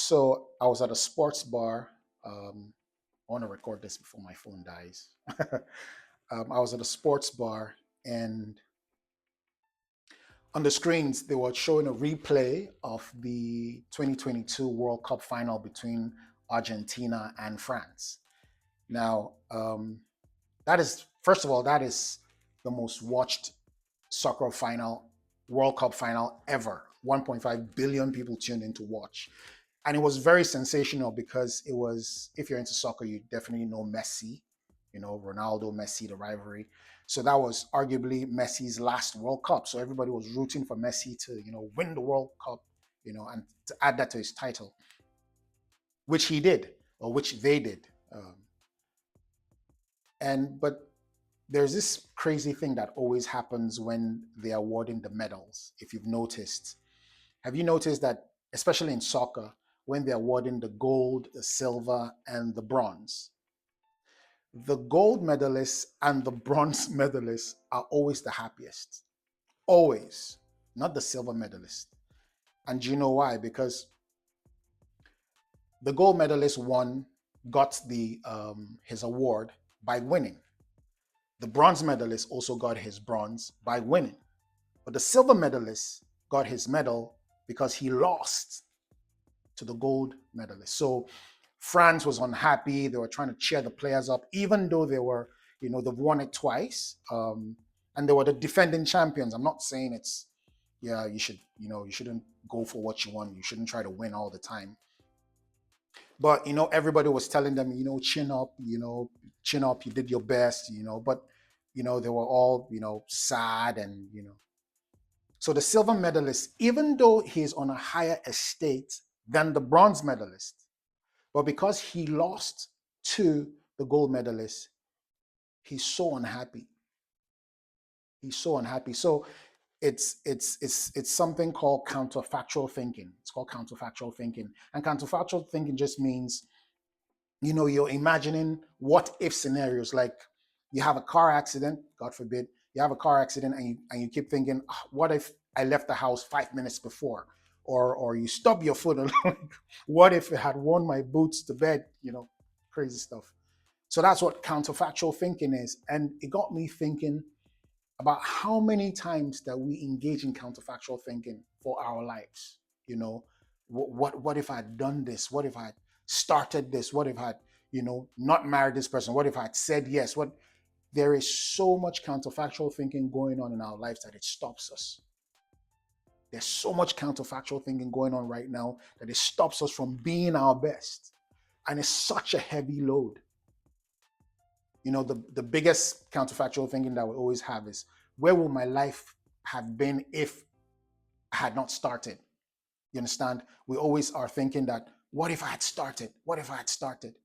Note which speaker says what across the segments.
Speaker 1: So I was at a sports bar. I want to record this before my phone dies. I was at a sports bar, and on the screens they were showing a replay of the 2022 World Cup final between Argentina and France. Now, that is, first of all, that is the most watched soccer final, World Cup final ever. 1.5 billion people tuned in to watch. And it was very sensational because it was, if you're into soccer, you definitely know Messi, Ronaldo, Messi, the rivalry. So that was arguably Messi's last World Cup. So everybody was rooting for Messi to, win the World Cup, and to add that to his title, which he did, or which they did. But there's this crazy thing that always happens when they're awarding the medals. If you've noticed, have you noticed that, especially in soccer, when they're awarding the gold, the silver, and the bronze, the gold medalists and the bronze medalists are always the happiest. Always. Not the silver medalist. And do you know why? Because the gold medalist got his award by winning. The bronze medalist also got his bronze by winning. But the silver medalist got his medal because he lost to the gold medalist. So France was unhappy. They were trying to cheer the players up, even though they've won it twice. And they were the defending champions. I'm not saying you shouldn't go for what you want. You shouldn't try to win all the time. But, everybody was telling them, chin up, chin up, you did your best, but, they were all, sad and, So the silver medalist, even though he's on a higher estate than the bronze medalist, but because he lost to the gold medalist, he's so unhappy. He's so unhappy. So it's something called counterfactual thinking. It's called counterfactual thinking. And counterfactual thinking just means, you're imagining what if scenarios. Like, you have a car accident, God forbid, you have a car accident, and you keep thinking, what if I left the house 5 minutes before? Or you stub your foot and like, what if I had worn my boots to bed? Crazy stuff. So that's what counterfactual thinking is. And it got me thinking about how many times that we engage in counterfactual thinking for our lives. What if I had done this? What if I had started this? What if I had, not married this person? What if I had said yes? There is so much counterfactual thinking going on in our lives that it stops us. There's so much counterfactual thinking going on right now that it stops us from being our best. And it's such a heavy load. The biggest counterfactual thinking that we always have is, where will my life have been if I had not started? You understand? We always are thinking that, what if I had started? What if I had started?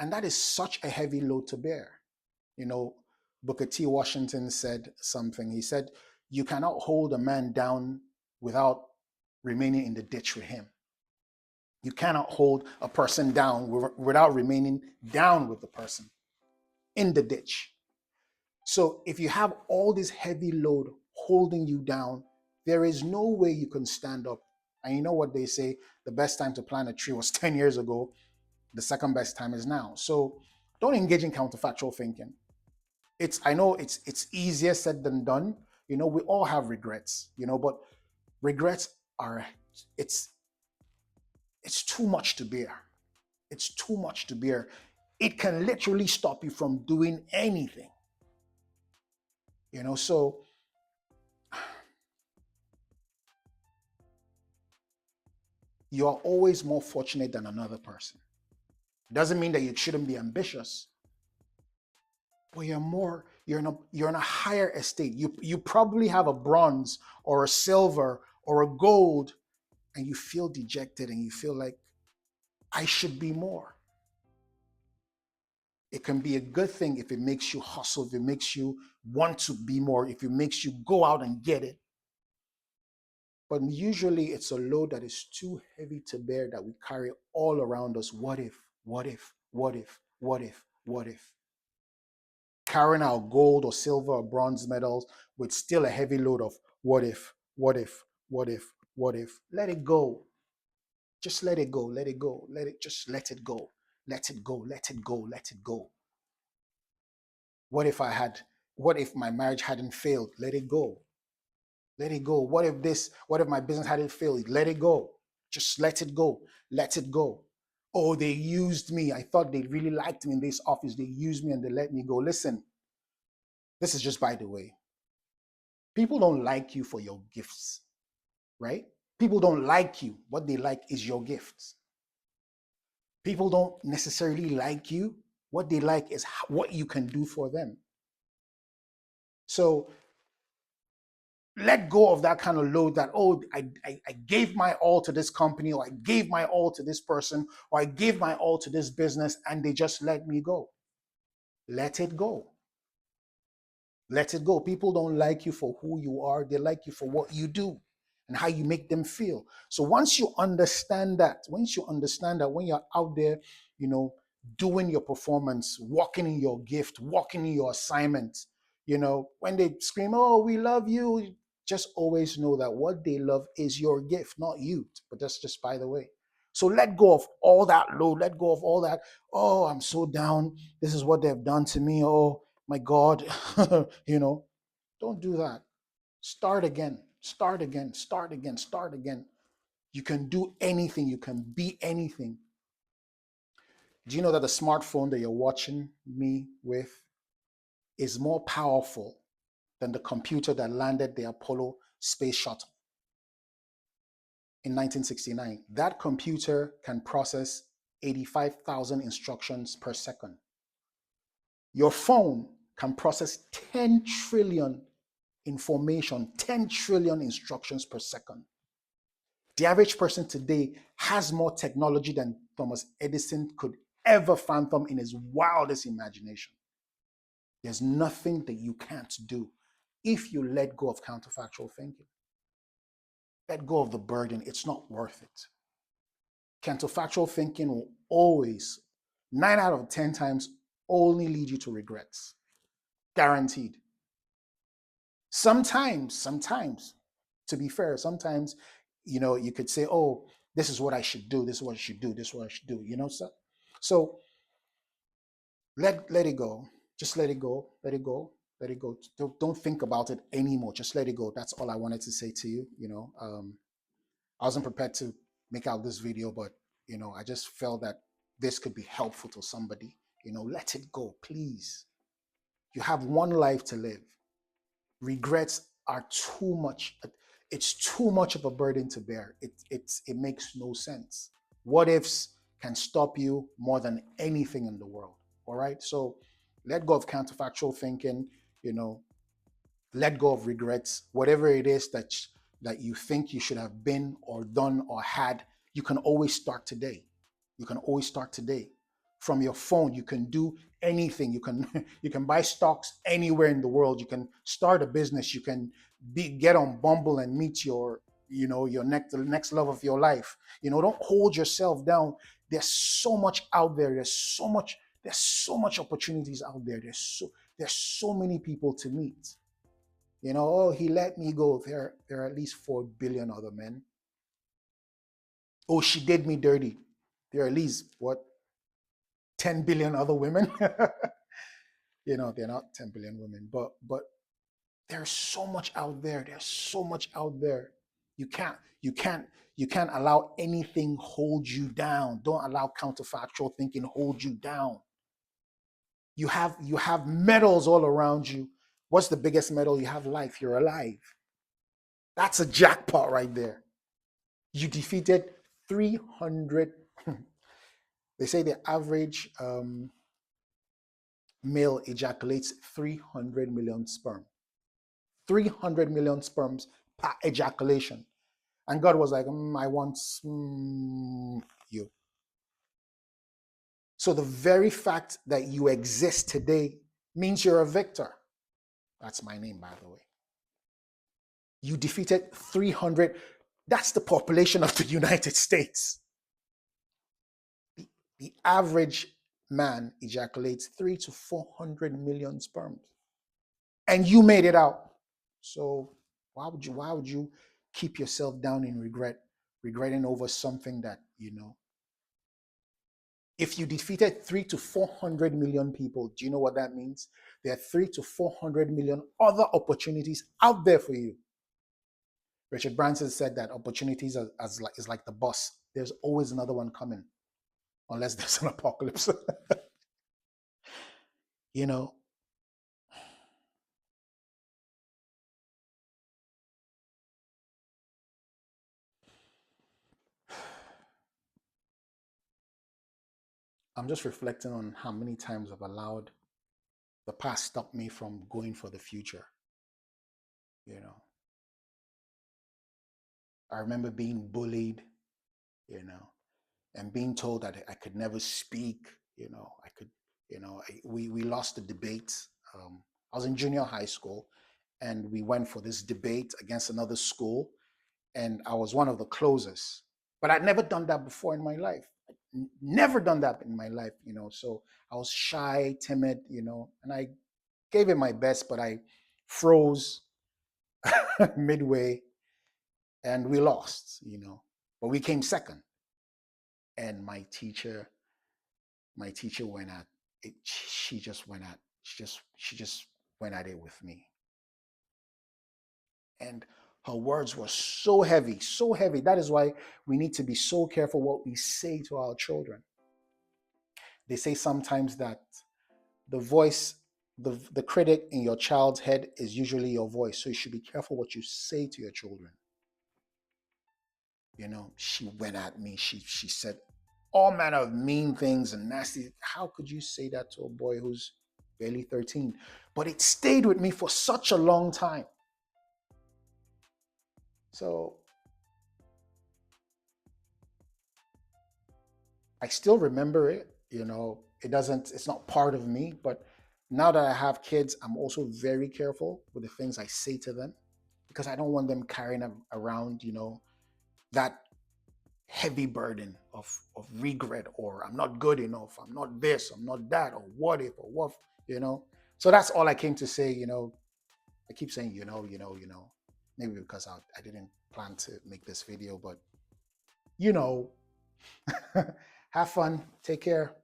Speaker 1: And that is such a heavy load to bear. Booker T. Washington said something. He said, you cannot hold a man down without remaining in the ditch with him. You cannot hold a person down without remaining down with the person in the ditch. So if you have all this heavy load holding you down, there is no way you can stand up. And you know what they say, the best time to plant a tree was 10 years ago. The second best time is now. So don't engage in counterfactual thinking. I know it's easier said than done. We all have regrets, but regrets it's too much to bear. It's too much to bear. It can literally stop you from doing anything. So you're always more fortunate than another person. It doesn't mean that you shouldn't be ambitious, but you're in a higher estate. You probably have a bronze or a silver or a gold, and you feel dejected and you feel like, I should be more. It can be a good thing if it makes you hustle, if it makes you want to be more, if it makes you go out and get it. But usually it's a load that is too heavy to bear that we carry all around us. What if, what if, what if, what if, what if? Carrying our gold or silver or bronze medals with still a heavy load of what if, what if, what if, what if. Let it go. Just let it go. Let it go. Just let it go. Let it go. Let it go. Let it go. What if I had, what if my marriage hadn't failed? Let it go. Let it go. What if my business hadn't failed? Let it go. Just let it go. Let it go. Oh, they used me. I thought they really liked me in this office. They used me and they let me go. Listen, this is just by the way. People don't like you for your gifts, right? People don't like you. What they like is your gifts. People don't necessarily like you. What they like is what you can do for them. So let go of that kind of load that, oh, I gave my all to this company, or I gave my all to this person, or I gave my all to this business and they just let me go. Let it go. Let it go. People don't like you for who you are. They like you for what you do and how you make them feel. So once you understand that when you're out there, you know, doing your performance, walking in your gift, walking in your assignment, when they scream, oh, we love you, just always know that what they love is your gift, not you. But that's just by the way. So let go of all that load. Let go of all that. Oh, I'm so down. This is what they've done to me. Oh, my God, don't do that. Start again, start again, start again, start again. You can do anything, you can be anything. Do you know that the smartphone that you're watching me with is more powerful than the computer that landed the Apollo space shuttle in 1969? That computer can process 85,000 instructions per second. Your phone can process 10 trillion information, 10 trillion instructions per second. The average person today has more technology than Thomas Edison could ever fathom in his wildest imagination. There's nothing that you can't do if you let go of counterfactual thinking. Let go of the burden. It's not worth it. Counterfactual thinking will always, 9 out of 10 times, only lead you to regrets. Guaranteed. Sometimes, to be fair, sometimes, you could say, oh, this is what I should do, this is what I should do, this is what I should do, so let it go. Just let it go, let it go, let it go. Don't think about it anymore. Just let it go. That's all I wanted to say to you. I wasn't prepared to make out this video, but I just felt that this could be helpful to somebody. Let it go, please. You have one life to live. Regrets are too much. It's too much of a burden to bear. It makes no sense. What ifs can stop you more than anything in the world. All right. So let go of counterfactual thinking. You know, let go of regrets. Whatever it is that you think you should have been or done or had, you can always start today. You can always start today. From your phone, you can do anything. You can you can buy stocks anywhere in the world. You can start a business. You can get on Bumble and meet the next love of your life. Don't hold yourself down. There's so much out there. There's so much opportunities out there. There's so many people to meet. Oh, he let me go. There are at least 4 billion other men. Oh, she did me dirty. There are at least, what, 10 billion other women? They're not 10 billion women, but there's so much out there. There's so much out there. You can't, you can't, you can't allow anything hold you down. Don't allow counterfactual thinking hold you down. You have medals all around you. What's the biggest medal? You have life. You're alive. That's a jackpot right there. You defeated 300. They say the average male ejaculates 300 million sperm. 300 million sperms per ejaculation. And God was like, I want you. So the very fact that you exist today means you're a victor. That's my name, by the way. You defeated 300. That's the population of the United States. The average man ejaculates 3 to 400 million sperms. And you made it out. So why would you keep yourself down in regret regretting over something that, if you defeated 3 to 400 million people, do you know what that means? There are 3 to 400 million other opportunities out there for you. Richard Branson said that opportunities is like the bus. There's always another one coming, unless there's an apocalypse. you know, I'm just reflecting on how many times I've allowed the past stop me from going for the future. You know, I remember being bullied, you know, and being told that I could never speak. I could, we lost the debate. I was in junior high school, and we went for this debate against another school, and I was one of the closers. But I'd never done that before in my life. Never done that in my life, So I was shy, timid, and I gave it my best, but I froze midway, and we lost, But we came second, and my teacher went at it. She just went at it with me, and her words were so heavy, so heavy. That is why we need to be so careful what we say to our children. They say sometimes that the voice, the critic in your child's head is usually your voice. So you should be careful what you say to your children. She went at me. She said all manner of mean things and nasty. How could you say that to a boy who's barely 13? But it stayed with me for such a long time. So I still remember it. It's not part of me, but now that I have kids, I'm also very careful with the things I say to them, because I don't want them carrying around, that heavy burden of regret, or I'm not good enough, I'm not this, I'm not that, or what if, or what, you know. So that's all I came to say. I keep saying, maybe because I didn't plan to make this video, but you know, have fun, take care.